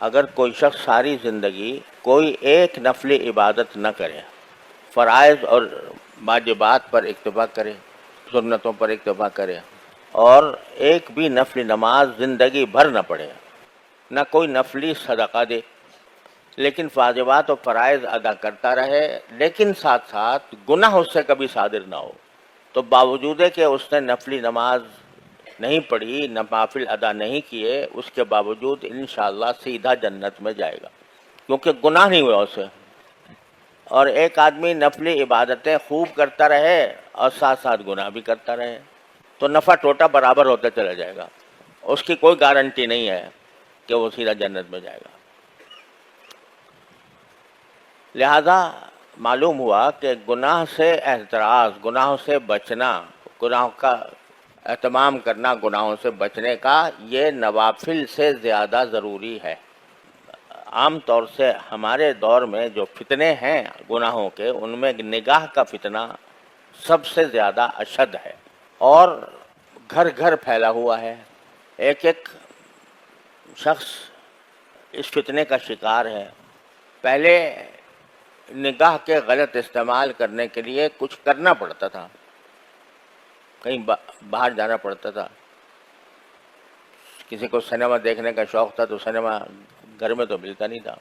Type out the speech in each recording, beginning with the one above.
اگر کوئی شخص ساری زندگی کوئی ایک نفلی عبادت نہ کرے، فرائض اور واجبات پر اکتفا کرے، سنتوں پر اکتفا کرے، اور ایک بھی نفلی نماز زندگی بھر نہ پڑھے، نہ کوئی نفلی صدقہ دے، لیکن واجبات اور فرائض ادا کرتا رہے، لیکن ساتھ ساتھ گناہ اس سے کبھی صادر نہ ہو، تو باوجود کہ اس نے نفلی نماز نہیں پڑھی، نوافل ادا نہیں کیے، اس کے باوجود انشاءاللہ سیدھا جنت میں جائے گا، کیونکہ گناہ نہیں ہوا اسے۔ اور ایک آدمی نفلی عبادتیں خوب کرتا رہے اور ساتھ ساتھ گناہ بھی کرتا رہے، تو نفع ٹوٹا برابر ہوتا چلا جائے گا، اس کی کوئی گارنٹی نہیں ہے کہ وہ سیدھا جنت میں جائے گا۔ لہذا معلوم ہوا کہ گناہ سے احتراز، گناہوں سے بچنا، گناہوں کا اہتمام کرنا، گناہوں سے بچنے کا، یہ نوافل سے زیادہ ضروری ہے۔ عام طور سے ہمارے دور میں جو فتنے ہیں گناہوں کے، ان میں نگاہ کا فتنہ سب سے زیادہ اشد ہے، اور گھر گھر پھیلا ہوا ہے۔ ایک ایک شخص اس فتنے کا شکار ہے۔ پہلے نگاہ کے غلط استعمال کرنے کے لیے کچھ کرنا پڑتا تھا، کہیں باہر جانا پڑتا تھا، کسی کو سنیما دیکھنے کا شوق تھا تو سنیما گھر میں تو ملتا نہیں تھا،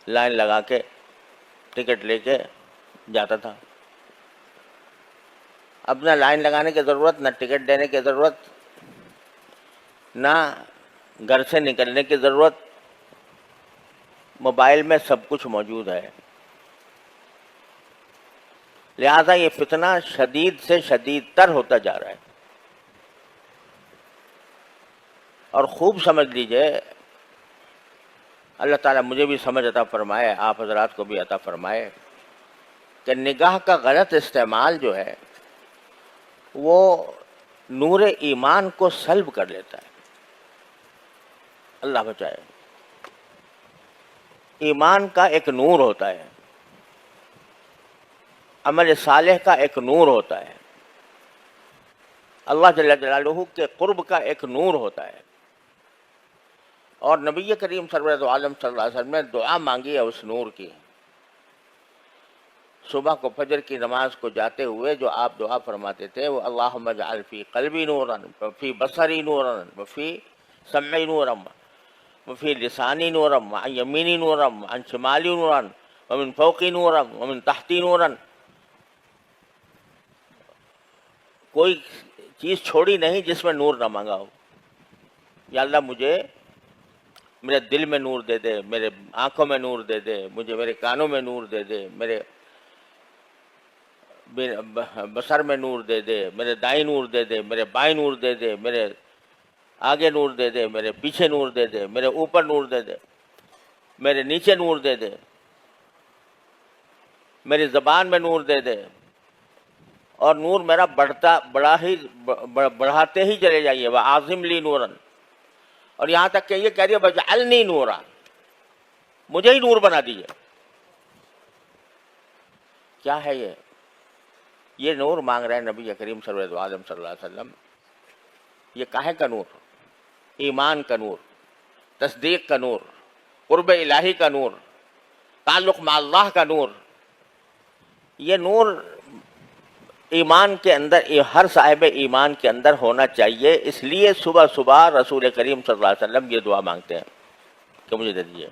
لائن لگا کے ٹکٹ لے کے جاتا تھا۔ اب نہ لائن لگانے کی ضرورت، نہ ٹکٹ دینے کی ضرورت، نہ گھر سے نکلنے کی ضرورت، موبائل میں سب کچھ موجود ہے۔ لہذا یہ فتنہ شدید سے شدید تر ہوتا جا رہا ہے، اور خوب سمجھ لیجئے، اللہ تعالیٰ مجھے بھی سمجھ عطا فرمائے، آپ حضرات کو بھی عطا فرمائے، کہ نگاہ کا غلط استعمال جو ہے وہ نور ایمان کو سلب کر لیتا ہے۔ اللہ بچائے۔ ایمان کا ایک نور ہوتا ہے، عمل صالح کا ایک نور ہوتا ہے، اللہ جل جلالہ کے قرب کا ایک نور ہوتا ہے، اور نبی کریم سرور عالم صلی اللہ علیہ وسلم نے دعا مانگی ہے اس نور کی۔ صبح کو فجر کی نماز کو جاتے ہوئے جو آپ دعا فرماتے تھے وہ اللہم اجعل فی قلبی نورا وفی بصری نورا وفی سمعی نورا وفی لسانی نورا وعن یمینی نورا وعن شمالی نورا ومن فوقی نورا ومن تحتی نورا، کوئی چیز چھوڑی نہیں جس میں نور نہ مانگا ہو۔ یا اللہ مجھے میرے دل میں نور دے دے، میرے آنکھوں میں نور دے دے، مجھے میرے کانوں میں نور دے دے، میرے بصر میں نور دے دے، میرے دائیں نور دے دے، میرے بائیں نور دے دے، میرے آگے نور دے دے، میرے پیچھے نور دے دے، میرے اوپر نور دے دے، میرے نیچے نور دے دے، میری زبان میں نور دے دے، اور نور میرا بڑھاتے ہی چلے جائیے، وَأَعْظِمْ لِي نُورًا، اور یہاں تک کہ یہ کہہ رہی ہے وَاجْعَلْنِي نُورًا، مجھے ہی نور بنا دیجیے۔ کیا ہے یہ نور مانگ رہے ہیں نبی کریم صلی اللہ علیہ وسلم۔ یہ کاہے کا نور؟ ایمان کا نور، تصدیق کا نور، قرب الہی کا نور، تعلق مع اللہ کا نور۔ یہ نور ایمان کے اندر، ہر صاحب ایمان کے اندر ہونا چاہیے، اس لیے صبح صبح رسول کریم صلی اللہ علیہ وسلم یہ دعا مانگتے ہیں کہ مجھے دے دیجیے۔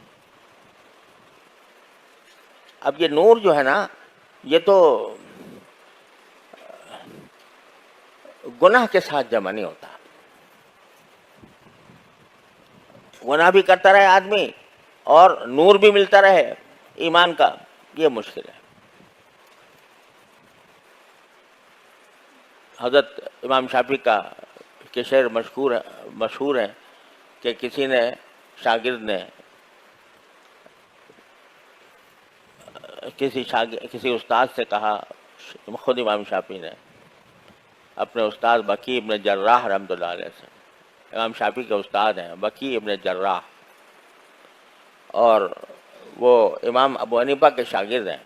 اب یہ نور جو ہے نا، یہ تو گناہ کے ساتھ جمع نہیں ہوتا۔ گناہ بھی کرتا رہے آدمی اور نور بھی ملتا رہے ایمان کا، یہ مشکل ہے۔ حضرت امام شافعی کا کہ شعر مشہور ہے کہ کسی نے شاگرد نے کسی استاد سے کہا، خود امام شافعی نے اپنے استاد بکی ابن جراح رحمۃ اللہ علیہ سے، امام شافعی کے استاد ہیں بکی ابن جراح، اور وہ امام ابو حنیفہ کے شاگرد ہیں،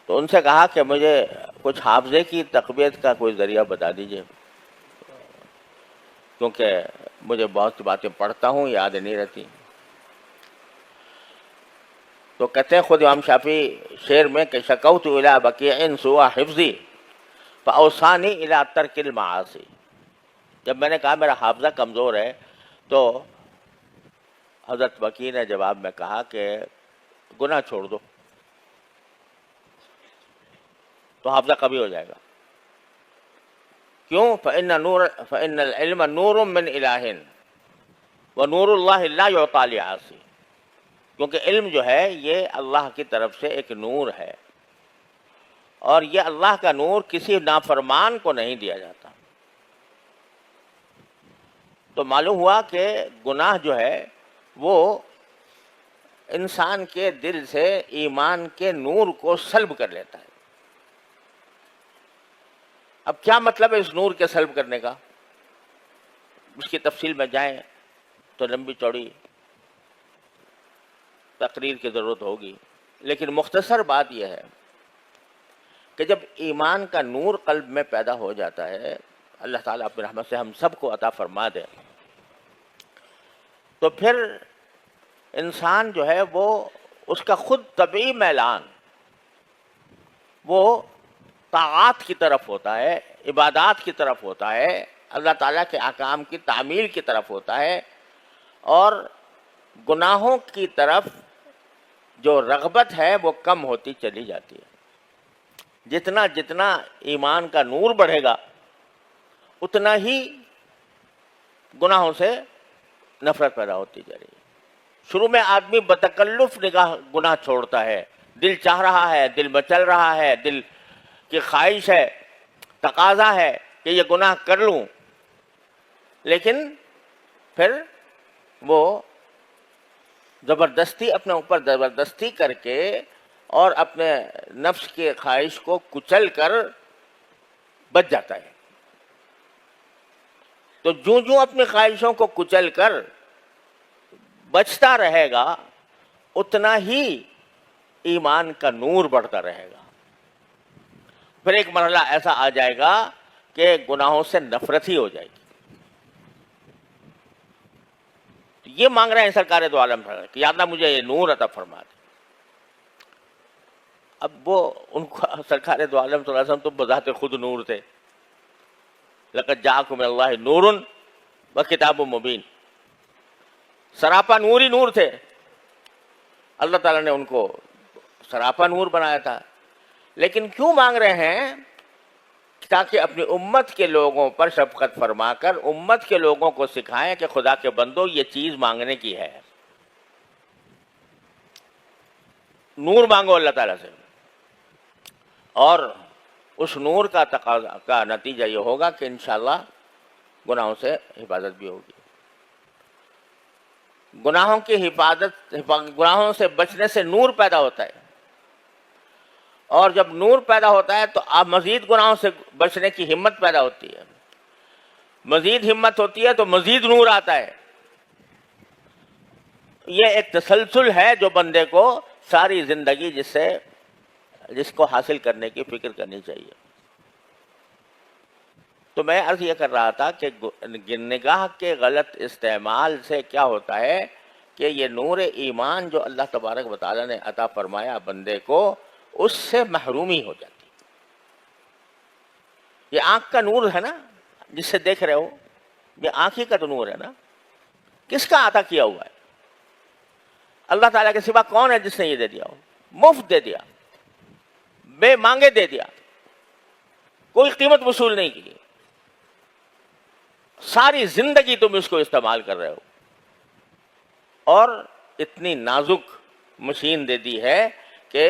تو ان سے کہا کہ مجھے کچھ حافظے کی تقویت کا کوئی ذریعہ بتا دیجیے، کیونکہ مجھے بہت سی باتیں پڑھتا ہوں یاد نہیں رہتی. تو کہتے ہیں خود امام شافعی شعر میں کہ شکوت الی بقیع سوء حفظی فاوصانی الی ترک المعاصی. جب میں نے کہا میرا حافظہ کمزور ہے تو حضرت بقیع نے جواب میں کہا کہ گناہ چھوڑ دو تو حافظہ کبھی ہو جائے گا. کیوں؟ فإن العلم نور من الہ ونور اللہ لا یعطی لعاصی. کیونکہ علم جو ہے یہ اللہ کی طرف سے ایک نور ہے اور یہ اللہ کا نور کسی نافرمان کو نہیں دیا جاتا. تو معلوم ہوا کہ گناہ جو ہے وہ انسان کے دل سے ایمان کے نور کو سلب کر لیتا ہے. اب کیا مطلب ہے اس نور کے سلب کرنے کا؟ اس کی تفصیل میں جائیں تو لمبی چوڑی تقریر کی ضرورت ہوگی، لیکن مختصر بات یہ ہے کہ جب ایمان کا نور قلب میں پیدا ہو جاتا ہے، اللہ تعالیٰ اپنی رحمت سے ہم سب کو عطا فرما دے، تو پھر انسان جو ہے وہ اس کا خود طبعی میلان وہ طاعات کی طرف ہوتا ہے، عبادات کی طرف ہوتا ہے، اللہ تعالیٰ کے احکام کی تعمیل کی طرف ہوتا ہے، اور گناہوں کی طرف جو رغبت ہے وہ کم ہوتی چلی جاتی ہے. جتنا جتنا ایمان کا نور بڑھے گا اتنا ہی گناہوں سے نفرت پیدا ہوتی جا رہی ہے. شروع میں آدمی بتکلف نگاہ گناہ چھوڑتا ہے، دل چاہ رہا ہے، دل مچل رہا ہے، دل کی خواہش ہے، تقاضا ہے کہ یہ گناہ کر لوں، لیکن پھر وہ زبردستی اپنے اوپر زبردستی کر کے اور اپنے نفس کے خواہش کو کچل کر بچ جاتا ہے. تو جوں اپنی خواہشوں کو کچل کر بچتا رہے گا اتنا ہی ایمان کا نور بڑھتا رہے گا. پھر ایک مرحلہ ایسا آ جائے گا کہ گناہوں سے نفرت ہی ہو جائے گی. یہ مانگ رہے ہیں سرکار دو عالم کہ یا اللہ مجھے یہ نور عطا فرما دے. اب وہ ان کو سرکار دو عالم صلی اللہ علیہ وسلم تو بذات خود نور تھے. لقد جاءکم من اللہ نور وکتاب مبین، سراپا نور ہی نور تھے. اللہ تعالیٰ نے ان کو سراپا نور بنایا تھا. لیکن کیوں مانگ رہے ہیں؟ تاکہ اپنی امت کے لوگوں پر شفقت فرما کر امت کے لوگوں کو سکھائیں کہ خدا کے بندو یہ چیز مانگنے کی ہے. نور مانگو اللہ تعالیٰ سے، اور اس نور کا تقاضا کا نتیجہ یہ ہوگا کہ انشاءاللہ گناہوں سے حفاظت بھی ہوگی. گناہوں کی گناہوں سے بچنے سے نور پیدا ہوتا ہے، اور جب نور پیدا ہوتا ہے تو آپ مزید گناہوں سے بچنے کی ہمت پیدا ہوتی ہے. مزید ہمت ہوتی ہے تو مزید نور آتا ہے. یہ ایک تسلسل ہے جو بندے کو ساری زندگی جس کو حاصل کرنے کی فکر کرنی چاہیے. تو میں عرض یہ کر رہا تھا کہ نگاہ کے غلط استعمال سے کیا ہوتا ہے کہ یہ نور ایمان جو اللہ تبارک و تعالیٰ نے عطا فرمایا بندے کو، اس سے محرومی ہو جاتی. یہ آنکھ کا نور ہے نا جس سے دیکھ رہے ہو، یہ آنکھ ہی کا تو نور ہے نا. کس کا عطا کیا ہوا ہے؟ اللہ تعالیٰ کے سوا کون ہے جس نے یہ دے دیا ہو؟ مفت دے دیا، بے مانگے دے دیا، کوئی قیمت وصول نہیں کی. ساری زندگی تم اس کو استعمال کر رہے ہو، اور اتنی نازک مشین دے دی ہے کہ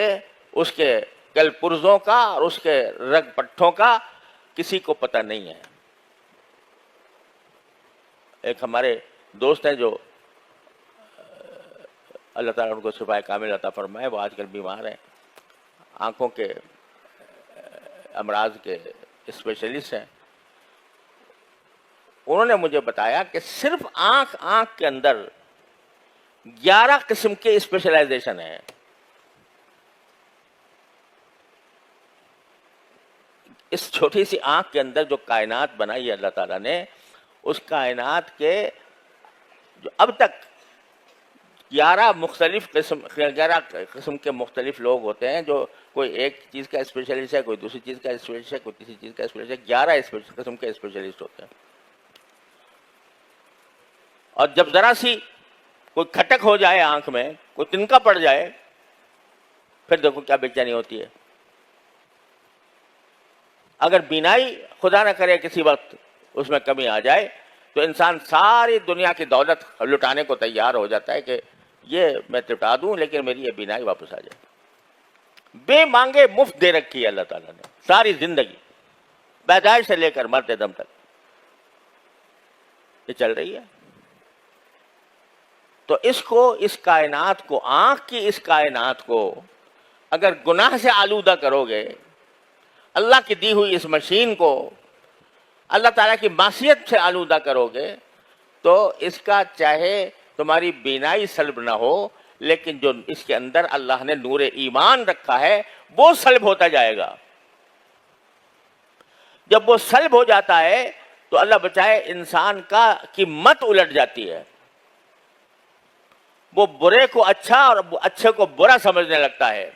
اس کے گل پرزوں کا اور اس کے رگ پٹھوں کا کسی کو پتہ نہیں ہے. ایک ہمارے دوست ہیں جو اللہ تعالیٰ ان کو شفائے کامل عطا فرمائے، وہ آج کل بیمار ہیں، آنکھوں کے امراض کے اسپیشلسٹ ہیں. انہوں نے مجھے بتایا کہ صرف آنکھ کے اندر 11 قسم کے اسپیشلائزیشن ہیں. اس چھوٹی سی آنکھ کے اندر جو کائنات بنائی ہے اللہ تعالیٰ نے، اس کائنات کے جو اب تک 11 قسم کے مختلف لوگ ہوتے ہیں، جو کوئی ایک چیز کا اسپیشلسٹ ہے، کوئی دوسری چیز کا اسپیشلسٹ ہے، کوئی تیسری چیز کا اسپیشلسٹ ہے، 11 قسم کے اسپیشلسٹ ہوتے ہیں. اور جب ذرا سی کوئی کھٹک ہو جائے آنکھ میں، کوئی تنکا پڑ جائے، پھر دیکھو کیا بے چینی ہوتی ہے. اگر بینائی خدا نہ کرے کسی وقت اس میں کمی آ جائے تو انسان ساری دنیا کی دولت لٹانے کو تیار ہو جاتا ہے کہ یہ میں لٹا دوں لیکن میری یہ بینائی واپس آ جائے. بے مانگے مفت دے رکھی ہے اللہ تعالیٰ نے ساری زندگی، پیدائش سے لے کر مرتے دم تک یہ چل رہی ہے. تو اس کائنات کو، آنکھ کی اس کائنات کو اگر گناہ سے آلودہ کرو گے، اللہ کی دی ہوئی اس مشین کو اللہ تعالیٰ کی معصیت سے آلودہ کرو گے، تو اس کا چاہے تمہاری بینائی سلب نہ ہو، لیکن جو اس کے اندر اللہ نے نور ایمان رکھا ہے وہ سلب ہوتا جائے گا. جب وہ سلب ہو جاتا ہے تو اللہ بچائے انسان کی مت الٹ جاتی ہے. وہ برے کو اچھا اور اچھے کو برا سمجھنے لگتا ہے.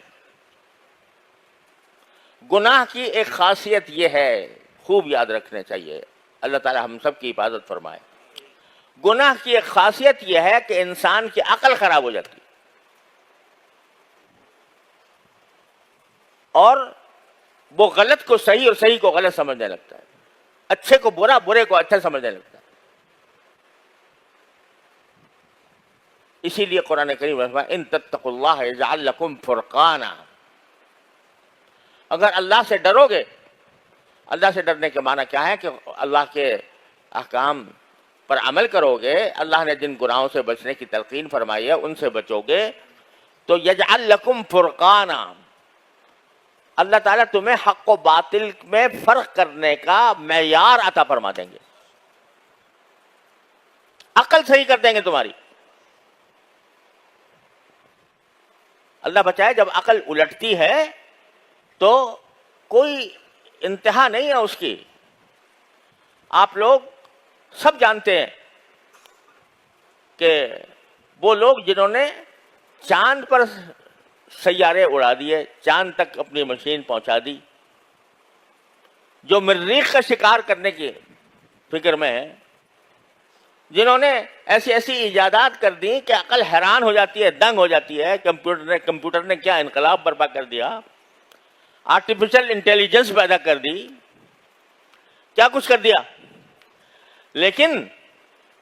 گناہ کی ایک خاصیت یہ ہے، خوب یاد رکھنے چاہیے، اللہ تعالی ہم سب کی حفاظت فرمائے. گناہ کی ایک خاصیت یہ ہے کہ انسان کی عقل خراب ہو جاتی ہے اور وہ غلط کو صحیح اور صحیح کو غلط سمجھنے لگتا ہے، اچھے کو برا، برے کو اچھا سمجھنے لگتا ہے. اسی لیے قرآن کریم میں فرمایا ان تتقوا اللہ یجعل لکم فرقانا. اگر اللہ سے ڈرو گے، اللہ سے ڈرنے کے معنی کیا ہے کہ اللہ کے احکام پر عمل کرو گے، اللہ نے جن گناہوں سے بچنے کی تلقین فرمائی ہے ان سے بچو گے، تو یجعل لکم فرقانا، اللہ تعالیٰ تمہیں حق و باطل میں فرق کرنے کا معیار عطا فرما دیں گے، عقل صحیح کر دیں گے تمہاری. اللہ بچائے جب عقل الٹتی ہے تو کوئی انتہا نہیں ہے اس کی. آپ لوگ سب جانتے ہیں کہ وہ لوگ جنہوں نے چاند پر سیارے اڑا دیے، چاند تک اپنی مشین پہنچا دی، جو مریخ کا شکار کرنے کی فکر میں ہے، جنہوں نے ایسی ایجادات کر دی کہ عقل حیران ہو جاتی ہے، دنگ ہو جاتی ہے. کمپیوٹر نے کیا انقلاب برپا کر دیا، آرٹیفیشل انٹیلیجنس پیدا کر دی، کیا کچھ کر دیا. لیکن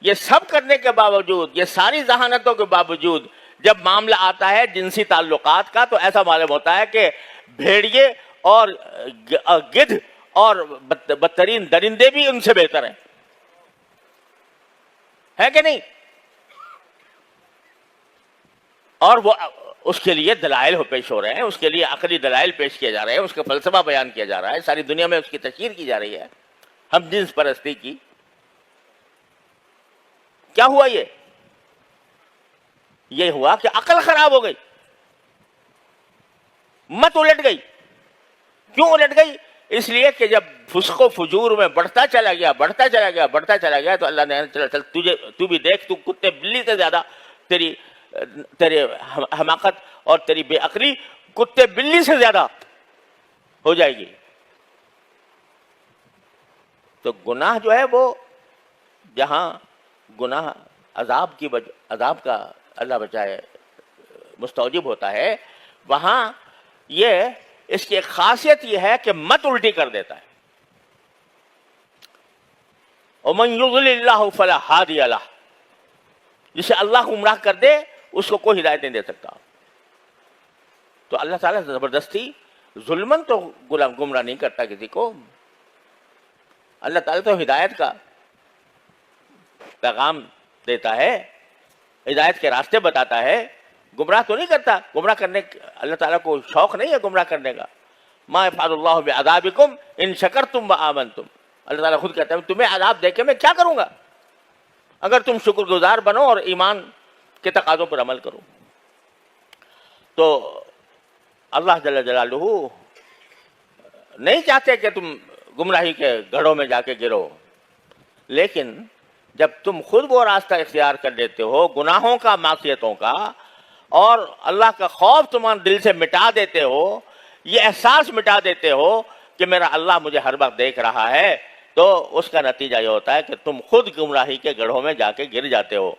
یہ سب کرنے کے باوجود، یہ ساری ذہانتوں کے باوجود، جب معاملہ آتا ہے جنسی تعلقات کا تو ایسا معلوم ہوتا ہے کہ بھیڑیے اور گدھ اور بدترین درندے بھی ان سے بہتر ہیں، ہے کہ نہیں؟ اور وہ اس کے لیے دلائل پیش ہو رہے ہیں، اس کے لیے عقلی دلائل پیش کیے جا رہے ہیں، اس کا فلسفہ بیان کیا جا رہا ہے، ساری دنیا میں اس کی تشہیر کی جا رہی ہے، ہم جنس پرستی کی. کیا ہوا؟ یہ ہوا کہ عقل خراب ہو گئی، مت الٹ گئی. کیوں الٹ گئی؟ اس لیے کہ جب فسق و فجور میں بڑھتا چلا گیا تو اللہ نے چل تو بھی دیکھ، تو کتے بلی سے زیادہ تیری حماقت اور تیری بے عقلی کتے بلی سے زیادہ ہو جائے گی. تو گناہ جو ہے وہ جہاں گناہ عذاب کا اللہ بچائے مستوجب ہوتا ہے، وہاں اس کی ایک خاصیت یہ ہے کہ مت الٹی کر دیتا ہے. وَمَن يُضْلِلِ اللَّهُ فَلَا هَادِيَ لَهُ، جسے اللہ گمراہ کر دے اس کو کوئی ہدایت نہیں دے سکتا. تو اللہ تعالیٰ زبردستی ظلمن تو گمراہ نہیں کرتا کسی کو. اللہ تعالیٰ تو ہدایت کا پیغام دیتا ہے، ہدایت کے راستے بتاتا ہے، گمراہ تو نہیں کرتا. گمراہ کرنے اللہ تعالیٰ کو شوق نہیں ہے گمراہ کرنے کا. ما یفعل اللہ بعذابکم ان شکرتم وآمنتم، اللہ تعالیٰ خود کہتا ہے تمہیں عذاب دے کے میں کیا کروں گا اگر تم شکر گزار بنو اور ایمان کے تقاضوں پر عمل کرو. تو اللہ جل جلالہ نہیں چاہتے کہ تم گمراہی کے گڑھوں میں جا کے گرو، لیکن جب تم خود وہ راستہ اختیار کر لیتے ہو گناہوں کا معصیتوں کا اور اللہ کا خوف تمہارے دل سے مٹا دیتے ہو، یہ احساس مٹا دیتے ہو کہ میرا اللہ مجھے ہر وقت دیکھ رہا ہے، تو اس کا نتیجہ یہ ہوتا ہے کہ تم خود گمراہی کے گڑھوں میں جا کے گر جاتے ہو۔